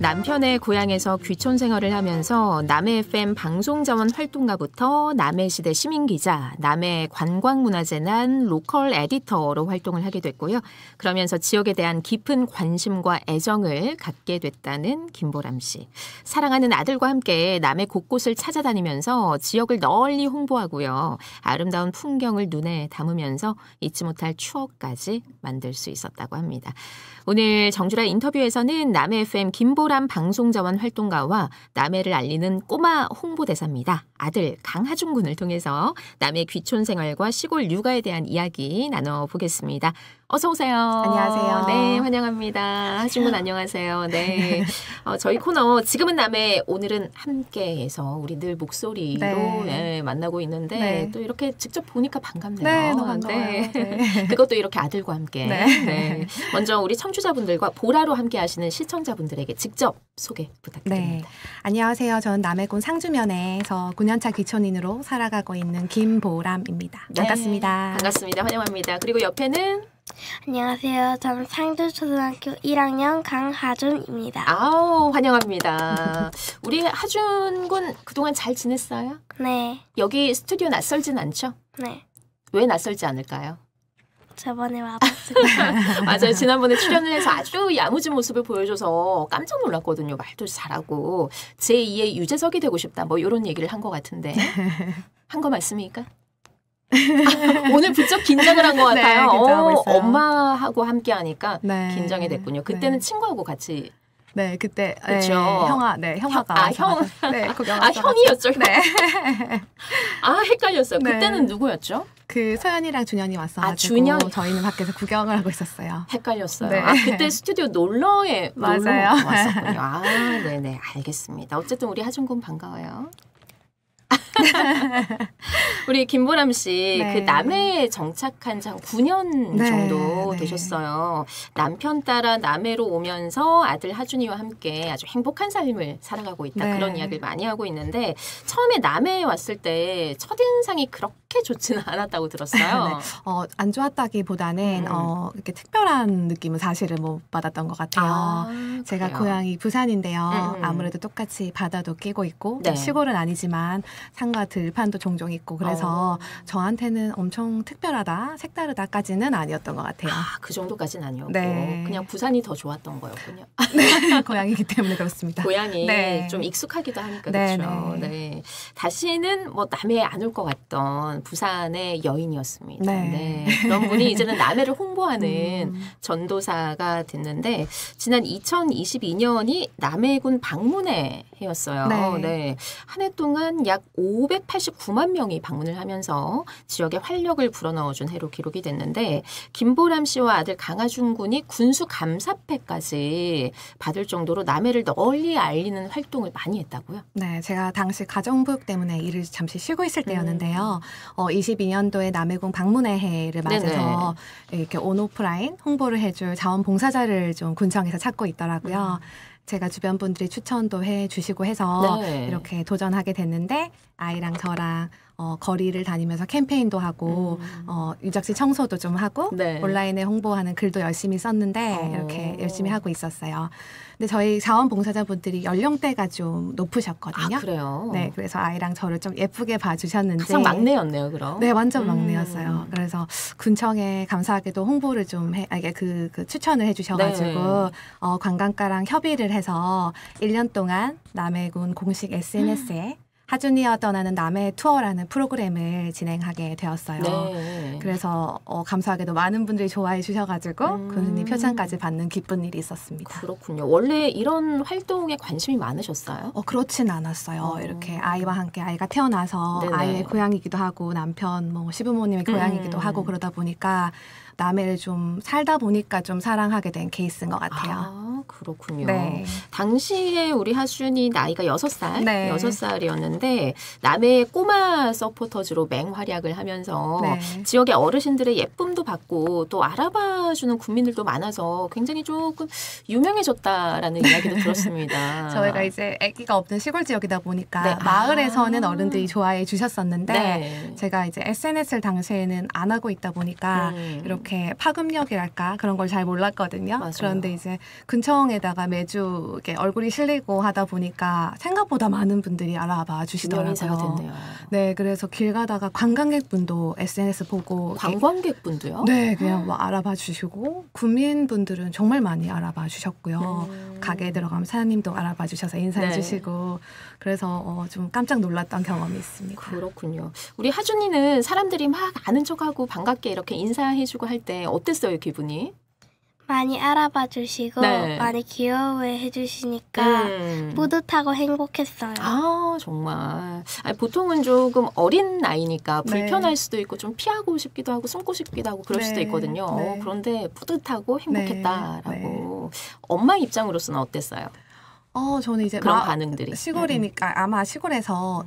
남편의 고향에서 귀촌 생활을 하면서 남해 FM 방송자원 활동가부터 남해시대 시민기자, 남해 관광문화재단 로컬 에디터로 활동을 하게 됐고요. 그러면서 지역에 대한 깊은 관심과 애정을 갖게 됐다는 김보람 씨. 사랑하는 아들과 함께 남해 곳곳을 찾아다니면서 지역을 널리 홍보하고요. 아름다운 풍경을 눈에 담으면서 잊지 못할 추억까지 만들 수 있었다고 합니다. 오늘 정주라 인터뷰에서는 남해 FM 김보람 방송자원 활동가와 남해를 알리는 꼬마 홍보대사입니다. 아들 강하준 군을 통해서 남해 귀촌 생활과 시골 육아에 대한 이야기 나눠보겠습니다. 어서 오세요. 안녕하세요. 네, 환영합니다. 하준 군 안녕하세요. 네, 저희 코너 지금은 남해, 오늘은 함께해서 우리 늘 목소리로 네, 만나고 있는데 네. 또 이렇게 직접 보니까 반갑네요. 네, 너무 반가워요. 네. 네. 그것도 이렇게 아들과 함께. 네. 네. 먼저 우리 청취자분들과 보라로 함께하시는 시청자분들에게 직접 소개 부탁드립니다. 네. 안녕하세요. 저는 남해군 상주면에서 9년차 귀촌인으로 살아가고 있는 김보람입니다. 네. 반갑습니다. 반갑습니다. 환영합니다. 그리고 옆에는 안녕하세요. 저는 상주초등학교 1학년 강하준입니다. 아우, 환영합니다. 우리 하준 군 그동안 잘 지냈어요? 네. 여기 스튜디오 낯설진 않죠? 네. 왜 낯설지 않을까요? 저번에 와봤습니다. 맞아요. 지난번에 출연을 해서 아주 야무진 모습을 보여줘서 깜짝 놀랐거든요. 말도 잘하고 제2의 유재석이 되고 싶다. 뭐 이런 얘기를 한 것 같은데. 한 거 맞습니까? 오늘 부쩍 긴장을 한 것 같아요. 네, 긴장하고 있어요. 엄마하고 함께 하니까 네. 긴장이 됐군요. 그때는 네. 친구하고 같이. 네, 그때 그렇죠. 형아가 형. 네, 형이었죠. 네. 헷갈렸어요. 네. 그때는 누구였죠? 그 소연이랑 준현이 왔어가지고 준현이. 저희는 밖에서 구경을 하고 있었어요. 헷갈렸어요. 네. 그때 스튜디오 놀러 맞아요. 왔었군요. 네네, 알겠습니다. 어쨌든 우리 하준 군 반가워요. 우리 김보람 씨, 네. 그 남해에 정착한 지 한 9년 네, 정도 네. 되셨어요. 남편 따라 남해로 오면서 아들 하준이와 함께 아주 행복한 삶을 살아가고 있다. 네. 그런 이야기를 많이 하고 있는데 처음에 남해에 왔을 때 첫인상이 그렇게 좋지는 않았다고 들었어요. 네. 안 좋았다기보다는 이렇게 특별한 느낌은 사실은 못 받았던 것 같아요. 제가 그래요? 고향이 부산인데요. 아무래도 똑같이 바다도 끼고 있고 네. 시골은 아니지만 산과 들판도 종종 있고 그래서 저한테는 엄청 특별하다, 색다르다까지는 아니었던 것 같아요. 그 정도까지는 아니었고 네. 그냥 부산이 더 좋았던 거였군요. 네, 고향이기 때문에 그렇습니다. 고향이 네. 좀 익숙하기도 하니까 네, 그렇죠. 네. 네. 다시는 뭐 남해에 안 올 것 같던 부산의 여인이었습니다. 네. 네. 그런 분이 이제는 남해를 홍보하는 전도사가 됐는데 지난 2022년이 남해군 방문의 해였어요. 네. 네. 한 해 동안 약 589만 명이 방문을 하면서 지역에 활력을 불어넣어준 해로 기록이 됐는데 김보람 씨와 아들 강하준 군이 군수 감사패까지 받을 정도로 남해를 널리 알리는 활동을 많이 했다고요? 네, 제가 당시 가정교육 때문에 일을 잠시 쉬고 있을 때였는데요. 22년도에 남해군 방문의 해를 맞아서 이렇게 온오프라인 홍보를 해줄 자원봉사자를 좀 군청에서 찾고 있더라고요. 제가 주변 분들이 추천도 해주시고 해서 네. 이렇게 도전하게 됐는데 아이랑 저랑 거리를 다니면서 캠페인도 하고 유적지 청소도 좀 하고 네. 온라인에 홍보하는 글도 열심히 썼는데 이렇게 열심히 하고 있었어요. 근데 저희 자원봉사자분들이 연령대가 좀 높으셨거든요. 그래요? 네, 그래서 아이랑 저를 좀 예쁘게 봐주셨는지 항상 막내였네요, 그럼? 네, 완전 막내였어요. 그래서 군청에 감사하게도 홍보를 좀 그 추천을 해주셔가지고 네. 관광가랑 협의를 해서 1년 동안 남해군 공식 SNS에 하준이와 떠나는 남해 투어라는 프로그램을 진행하게 되었어요. 네. 그래서 감사하게도 많은 분들이 좋아해 주셔가지고 군수님 표창까지 받는 기쁜 일이 있었습니다. 그렇군요. 원래 이런 활동에 관심이 많으셨어요? 그렇진 않았어요. 이렇게 아이와 함께 아이가 태어나서 네네. 아이의 고향이기도 하고 남편 뭐 시부모님의 고향이기도 하고 그러다 보니까 남해를 좀 살다 보니까 좀 사랑하게 된 케이스인 것 같아요. 그렇군요. 네. 당시에 우리 하준이 나이가 6살, 네. 6살이었는데 남해의 꼬마 서포터즈로 맹활약을 하면서 네. 지역의 어르신들의 예쁨도 받고 또 알아봐주는 국민들도 많아서 굉장히 조금 유명해졌다라는 이야기도 들었습니다. 저희가 이제 아기가 없는 시골 지역이다 보니까 네. 마을에서는 어른들이 좋아해 주셨었는데 네. 제가 이제 SNS를 당시에는 안 하고 있다 보니까 이렇게 이렇게 파급력이랄까 그런 걸 잘 몰랐거든요. 맞아요. 그런데 이제 근처에다가 매주 이렇게 얼굴이 실리고 하다 보니까 생각보다 많은 분들이 알아봐 유명 인사가 주시더라고요. 됐네요. 네, 그래서 길 가다가 관광객분도 SNS 보고 관광객분도요? 네, 그냥 뭐 알아봐 주시고 구민분들은 정말 많이 알아봐 주셨고요. 가게에 들어가면 사장님도 알아봐 주셔서 인사해 네. 주시고 그래서 좀 깜짝 놀랐던 경험이 있습니다. 그렇군요. 우리 하준이는 사람들이 막 아는 척하고 반갑게 이렇게 인사해주고 할 때 어땠어요, 기분이? 많이 알아봐 주시고 네. 많이 귀여워해 주시니까 뿌듯하고 행복했어요. 아, 정말. 아니, 보통은 조금 어린 나이니까 네. 불편할 수도 있고 좀 피하고 싶기도 하고 숨고 싶기도 하고 그럴 네. 수도 있거든요. 네. 그런데 뿌듯하고 행복했다라고. 네. 엄마 입장으로서는 어땠어요? 저는 이제 그런 반응들이. 시골이니까 아마 시골에서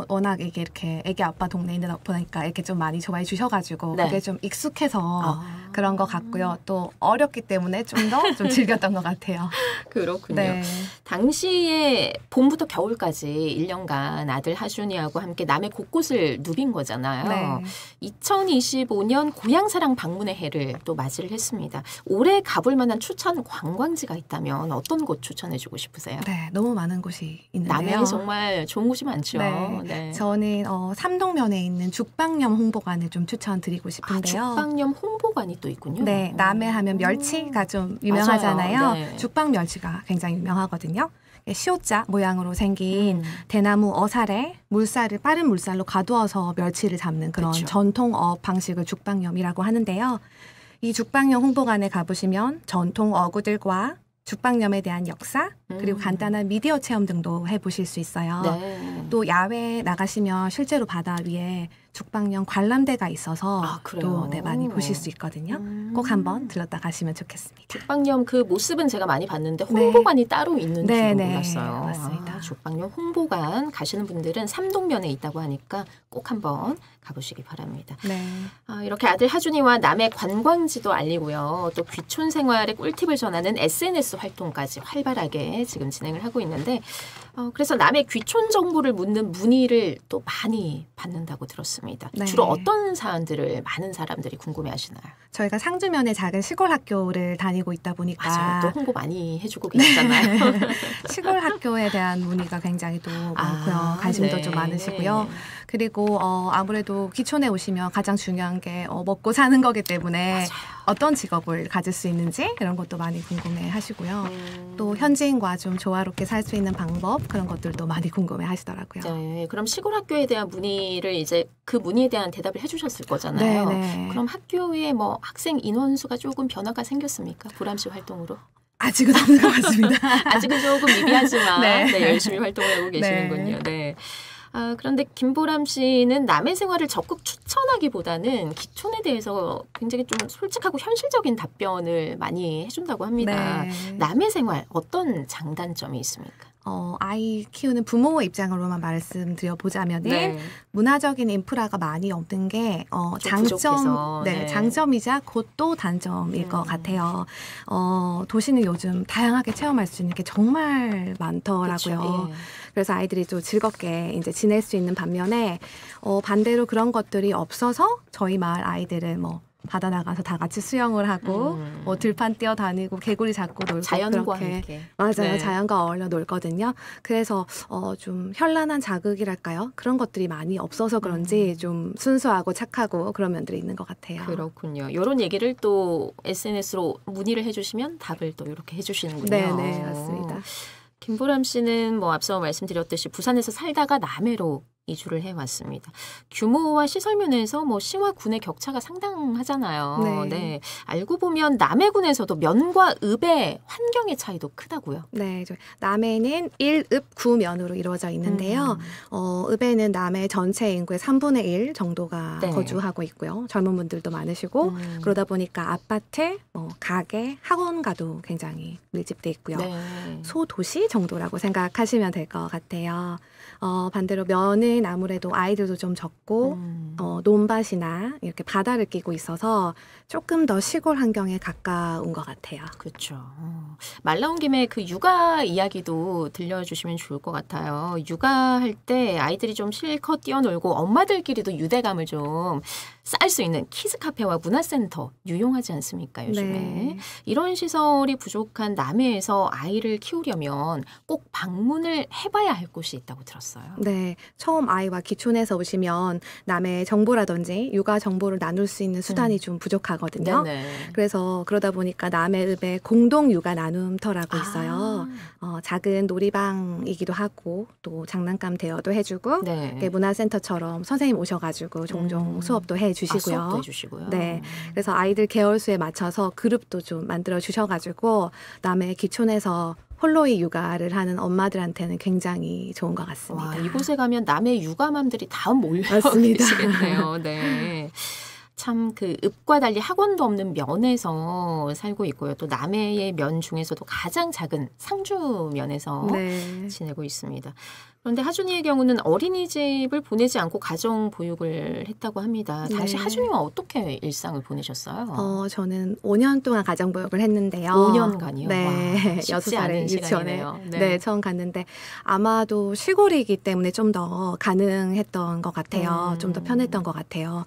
워낙 이게 이렇게 애기 아빠 동네인데 보니까 이렇게 좀 많이 좋아해 주셔가지고 네. 그게 좀 익숙해서 아. 그런 것 같고요. 또 어렸기 때문에 좀 더 좀 즐겼던 것 같아요. 그렇군요. 네. 당시에 봄부터 겨울까지 1년간 아들 하준이하고 함께 남해 곳곳을 누빈 거잖아요. 네. 2025년 고향사랑 방문의 해를 또 맞이를 했습니다. 올해 가볼 만한 추천 관광지가 있다면 어떤 곳 추천해주고 싶으세요? 네, 너무 많은 곳이 있는데요. 남해에 정말 좋은 곳이 많죠. 네. 네. 저는 삼동면에 있는 죽방염 홍보관을 좀 추천드리고 아, 싶은데요. 죽방염 홍보관이 또 있군요. 네, 남해 하면 멸치가 좀 유명하잖아요. 맞아요. 네. 죽방 멸치가 굉장히 유명하거든요. 시옷자 모양으로 생긴 음. 대나무 어살에 물살을 빠른 물살로 가두어서 멸치를 잡는 그런 그쵸. 전통어업 방식을 죽방염이라고 하는데요. 이 죽방염 홍보관에 가보시면 전통 어구들과 죽방염에 대한 역사 그리고 간단한 미디어 체험 등도 해보실 수 있어요. 네. 또 야외에 나가시면 실제로 바다 위에 죽방염 관람대가 있어서 아, 그래요? 또 네, 많이 보실 수 있거든요. 꼭 한번 들렀다 가시면 좋겠습니다. 죽방염 그 모습은 제가 많이 봤는데 네. 홍보관이 따로 있는 네, 줄은 네, 몰랐어요. 맞습니다. 아, 죽방염 홍보관 가시는 분들은 삼동면에 있다고 하니까 꼭 한번 가보시기 바랍니다. 네. 이렇게 아들 하준이와 남해 관광지도 알리고요. 또 귀촌 생활의 꿀팁을 전하는 SNS 활동까지 활발하게 지금 진행을 하고 있는데 그래서 남해 귀촌 정보를 묻는 문의를 또 많이 받는다고 들었습니다. 네. 주로 어떤 사안들을 많은 사람들이 궁금해하시나요? 저희가 상주면에 작은 시골 학교를 다니고 있다 보니까 맞아요. 또 홍보 많이 해주고 계시잖아요. 시골 학교에 대한 문의가 굉장히 또 많고요. 관심도 네. 좀 많으시고요. 그리고 아무래도 귀촌에 오시면 가장 중요한 게 먹고 사는 거기 때문에 맞아요. 어떤 직업을 가질 수 있는지 이런 것도 많이 궁금해 하시고요. 또 현지인과 좀 조화롭게 살 수 있는 방법 그런 것들도 많이 궁금해 하시더라고요. 네, 그럼 시골 학교에 대한 문의를 이제 그 문의에 대한 대답을 해주셨을 거잖아요. 네. 그럼 학교에 뭐 학생 인원수가 조금 변화가 생겼습니까? 보람 씨 활동으로? 아직은 없는 것 같습니다. 아직은 조금 미비하지만 네. 네, 열심히 활동을 하고 계시는군요. 네. 그런데 김보람 씨는 남의 생활을 적극 추천하기보다는 귀촌에 대해서 굉장히 좀 솔직하고 현실적인 답변을 많이 해준다고 합니다. 네. 남의 생활 어떤 장단점이 있습니까? 아이 키우는 부모 입장으로만 말씀드려 보자면은 문화적인 인프라가 많이 없는 게 부족해서, 네. 장점이자 곧 또 단점일 것 같아요. 도시는 요즘 다양하게 체험할 수 있는 게 정말 많더라고요. 그렇죠. 예. 그래서 아이들이 좀 즐겁게 이제 지낼 수 있는 반면에 반대로 그런 것들이 없어서 저희 마을 아이들은 뭐 바다 나가서 다 같이 수영을 하고 뭐 들판 뛰어다니고 개구리 잡고 놀고 자연과 그렇게 함께. 맞아요. 네. 자연과 어울려 놀거든요. 그래서 좀 현란한 자극이랄까요? 그런 것들이 많이 없어서 그런지 좀 순수하고 착하고 그런 면들이 있는 것 같아요. 그렇군요. 이런 얘기를 또 SNS로 문의를 해주시면 답을 또 이렇게 해주시는군요. 네, 맞습니다. 김보람 씨는 뭐 앞서 말씀드렸듯이 부산에서 살다가 남해로 이주를 해왔습니다. 규모와 시설 면에서 뭐 시와 군의 격차가 상당하잖아요. 네. 알고 보면 남해군에서도 면과 읍의 환경의 차이도 크다고요. 네, 남해는 1읍 9면으로 이루어져 있는데요. 읍에는 남해 전체 인구의 3분의 1 정도가 네. 거주하고 있고요. 젊은 분들도 많으시고 그러다 보니까 아파트, 가게, 학원가도 굉장히 밀집돼 있고요. 네. 소도시 정도라고 생각하시면 될 것 같아요. 반대로 면은 여기는 아무래도 아이들도 좀 적고 논밭이나 이렇게 바다를 끼고 있어서 조금 더 시골 환경에 가까운 것 같아요. 그렇죠. 말 나온 김에 그 육아 이야기도 들려주시면 좋을 것 같아요. 육아할 때 아이들이 좀 실컷 뛰어놀고 엄마들끼리도 유대감을 좀 쌓을 수 있는 키즈 카페와 문화센터 유용하지 않습니까, 요즘에? 네. 이런 시설이 부족한 남해에서 아이를 키우려면 꼭 방문을 해봐야 할 곳이 있다고 들었어요. 네, 처음 아이와 기촌에서 오시면 남의 정보라든지 육아 정보를 나눌 수 있는 수단이 좀 부족하거든요. 네네. 그래서 그러다 보니까 남해읍에 공동 육아 나눔터라고 있어요. 작은 놀이방이기도 하고 또 장난감 대여도 해주고 네. 문화센터처럼 선생님 오셔가지고 종종 수업도 해주시고요. 수업도 해주시고요. 네, 그래서 아이들 계열수에 맞춰서 그룹도 좀 만들어 주셔가지고 남해 기촌에서 홀로이 육아를 하는 엄마들한테는 굉장히 좋은 것 같습니다. 와, 이곳에 가면 남의 육아맘들이 다 몰려 맞습니다. 계시겠네요. 네. 참 그 읍과 달리 학원도 없는 면에서 살고 있고요. 또 남해의 면 중에서도 가장 작은 상주면에서 네. 지내고 있습니다. 그런데 하준이의 경우는 어린이집을 보내지 않고 가정 보육을 했다고 합니다. 당시 네. 하준이와 어떻게 일상을 보내셨어요? 저는 5년 동안 가정보육을 했는데요. 5년간이요? 네, 와, 쉽지 6살에 않은 유치원에 시간이네요. 네, 처음 갔는데 아마도 시골이기 때문에 좀 더 가능했던 것 같아요. 좀 더 편했던 것 같아요.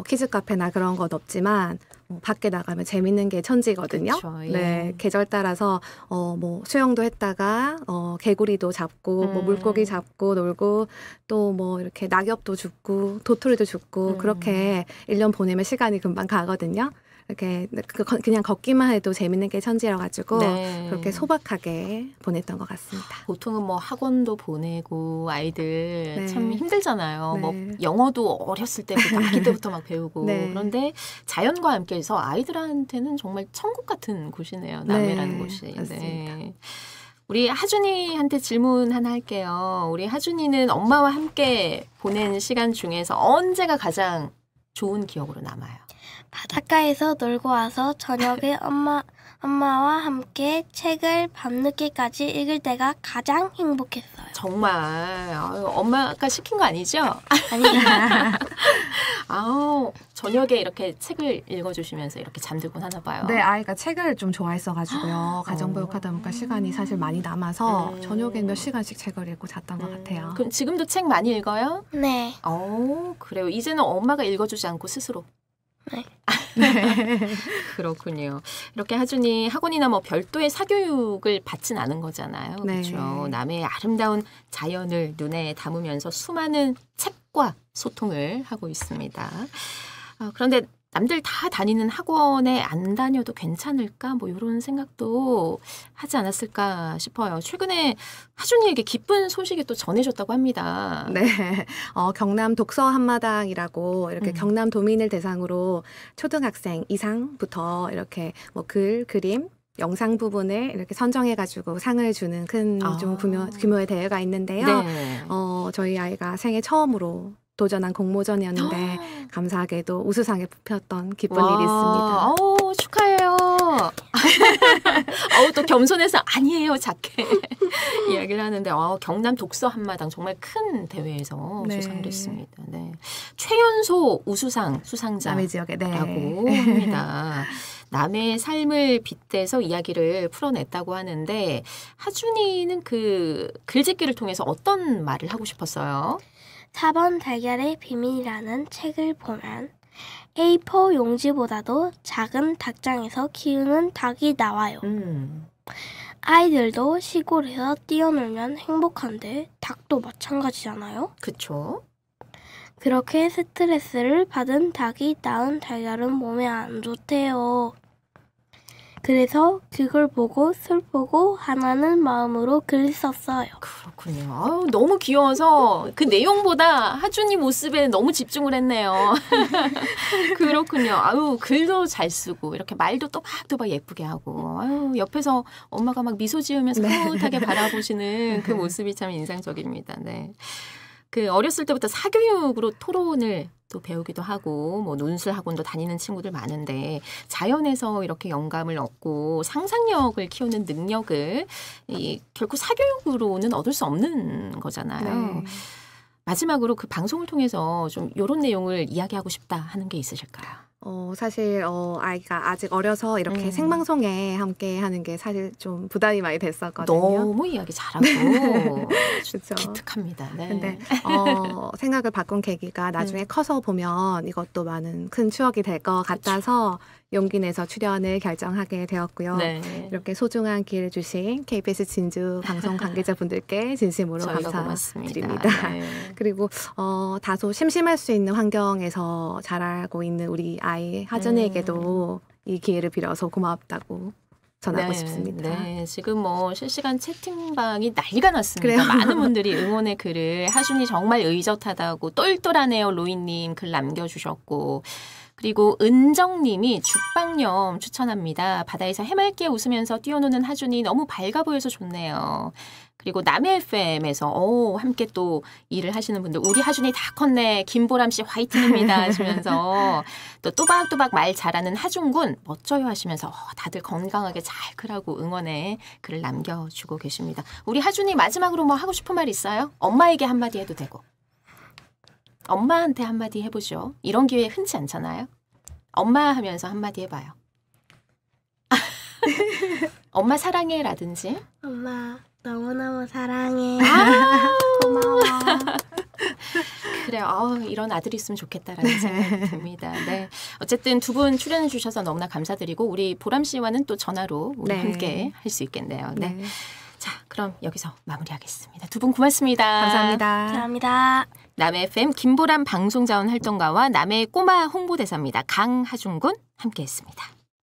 키즈 카페나 그런 건 없지만 밖에 나가면 재밌는 게 천지거든요. 그쵸, 예. 네, 계절 따라서 뭐 수영도 했다가 개구리도 잡고 뭐 물고기 잡고 놀고 또 뭐 이렇게 낙엽도 줍고 도토리도 줍고 그렇게 1년 보내면 시간이 금방 가거든요. 이렇게 그냥 걷기만 해도 재밌는 게 천지라 가지고 네. 그렇게 소박하게 보냈던 것 같습니다. 보통은 뭐 학원도 보내고 아이들 네. 참 힘들잖아요. 네. 뭐 영어도 어렸을 때부터 아기 때부터 막 배우고 네. 그런데 자연과 함께해서 아이들한테는 정말 천국 같은 곳이네요. 남해라는 네, 곳이. 맞습니다. 우리 하준이한테 질문 하나 할게요. 우리 하준이는 엄마와 함께 보낸 시간 중에서 언제가 가장 좋은 기억으로 남아요? 바닷가에서 놀고 와서 저녁에 엄마와 함께 책을 밤늦게까지 읽을 때가 가장 행복했어요. 정말 엄마가 시킨 거 아니죠? 아니, 아우 저녁에 이렇게 책을 읽어주시면서 이렇게 잠들곤 하나 봐요. 네, 아이가 책을 좀 좋아했어가지고요. 가정보육하다 보니까 시간이 사실 많이 남아서 저녁에 몇 시간씩 책을 읽고 잤던 것 같아요. 그럼 지금도 책 많이 읽어요? 네. 그래요. 이제는 엄마가 읽어주지 않고 스스로. 네. 그렇군요. 이렇게 하준이 학원이나 뭐 별도의 사교육을 받진 않은 거잖아요. 네. 그렇죠. 남의 아름다운 자연을 눈에 담으면서 수많은 책과 소통을 하고 있습니다. 그런데 남들 다 다니는 학원에 안 다녀도 괜찮을까? 뭐 이런 생각도 하지 않았을까 싶어요. 최근에 하준이에게 기쁜 소식이 또 전해졌다고 합니다. 네, 경남 독서 한마당이라고 이렇게 경남 도민을 대상으로 초등학생 이상부터 이렇게 뭐 글, 그림, 영상 부분을 이렇게 선정해가지고 상을 주는 큰 좀 규모의 대회가 있는데요. 네. 저희 아이가 생애 처음으로 도전한 공모전이었는데 감사하게도 우수상에 뽑혔던 기쁜 일이 있습니다. 축하해요. 또 겸손해서 아니에요 작게 이야기를 하는데 경남 독서 한마당 정말 큰 대회에서 네. 수상을 했습니다. 네. 최연소 우수상 수상자라고 남해 지역에 합니다. 남의 삶을 빗대서 이야기를 풀어냈다고 하는데 하준이는 그 글짓기를 통해서 어떤 말을 하고 싶었어요? 4번 달걀의 비밀이라는 책을 보면 A4 용지보다도 작은 닭장에서 키우는 닭이 나와요. 아이들도 시골에서 뛰어놀면 행복한데 닭도 마찬가지잖아요. 그쵸? 그렇게 스트레스를 받은 닭이 낳은 달걀은 몸에 안 좋대요. 그래서 그걸 보고 슬프고 화나는 마음으로 글을 썼어요. 그렇군요. 너무 귀여워서 그 내용보다 하준이 모습에 너무 집중을 했네요. 그렇군요. 글도 잘 쓰고 이렇게 말도 또박또박 예쁘게 하고 옆에서 엄마가 막 미소 지으면서 흐뭇하게 바라보시는 그 모습이 참 인상적입니다. 네. 그 어렸을 때부터 사교육으로 토론을 또 배우기도 하고 뭐 논술 학원도 다니는 친구들 많은데 자연에서 이렇게 영감을 얻고 상상력을 키우는 능력을 결코 사교육으로는 얻을 수 없는 거잖아요. 네. 마지막으로 그 방송을 통해서 좀 이런 내용을 이야기하고 싶다 하는 게 있으실까요? 사실 아이가 아직 어려서 이렇게 생방송에 함께 하는 게 사실 좀 부담이 많이 됐었거든요. 너무 이야기 잘하고 그쵸. 기특합니다. 네. 근데 생각을 바꾼 계기가 나중에 커서 보면 이것도 많은 큰 추억이 될 것 같아서 용기 내서 출연을 결정하게 되었고요. 네. 이렇게 소중한 기회를 주신 KBS 진주 방송 관계자분들께 진심으로 저희가 감사드립니다. 고맙습니다. 네. 그리고 다소 심심할 수 있는 환경에서 자라고 있는 우리 아이 하준이에게도 이 기회를 빌어서 고맙다고 전하고 싶습니다. 네, 지금 뭐 실시간 채팅방이 난리가 났습니다. 그래요? 많은 분들이 응원의 글을 하준이 정말 의젓하다고 똘똘하네요 로이님 글 남겨주셨고 그리고 은정님이 죽방염 추천합니다. 바다에서 해맑게 웃으면서 뛰어노는 하준이 너무 밝아 보여서 좋네요. 그리고 남해 FM에서 함께 또 일을 하시는 분들 우리 하준이 다 컸네. 김보람 씨 화이팅입니다 하시면서 또 또박또박 말 잘하는 하준군 멋져요 하시면서 다들 건강하게 잘 크라고 응원의 글을 남겨주고 계십니다. 우리 하준이 마지막으로 뭐 하고 싶은 말 있어요? 엄마에게 한마디 해도 되고. 엄마한테 한마디 해보죠. 이런 기회 흔치 않잖아요. 엄마 하면서 한마디 해봐요. 엄마 사랑해라든지. 엄마 너무너무 사랑해. 고마워. 그래요. 이런 아들이 있으면 좋겠다라는 생각이 듭니다. 네. 어쨌든 두 분 출연해 주셔서 너무나 감사드리고 우리 보람 씨와는 또 전화로 우리 함께 할 수 있겠네요. 네. 자, 그럼 여기서 마무리하겠습니다. 두 분 고맙습니다. 감사합니다. 감사합니다. 남해 FM 김보람 방송자원 활동가와 남해 꼬마 홍보대사입니다. 강하준 군 함께했습니다.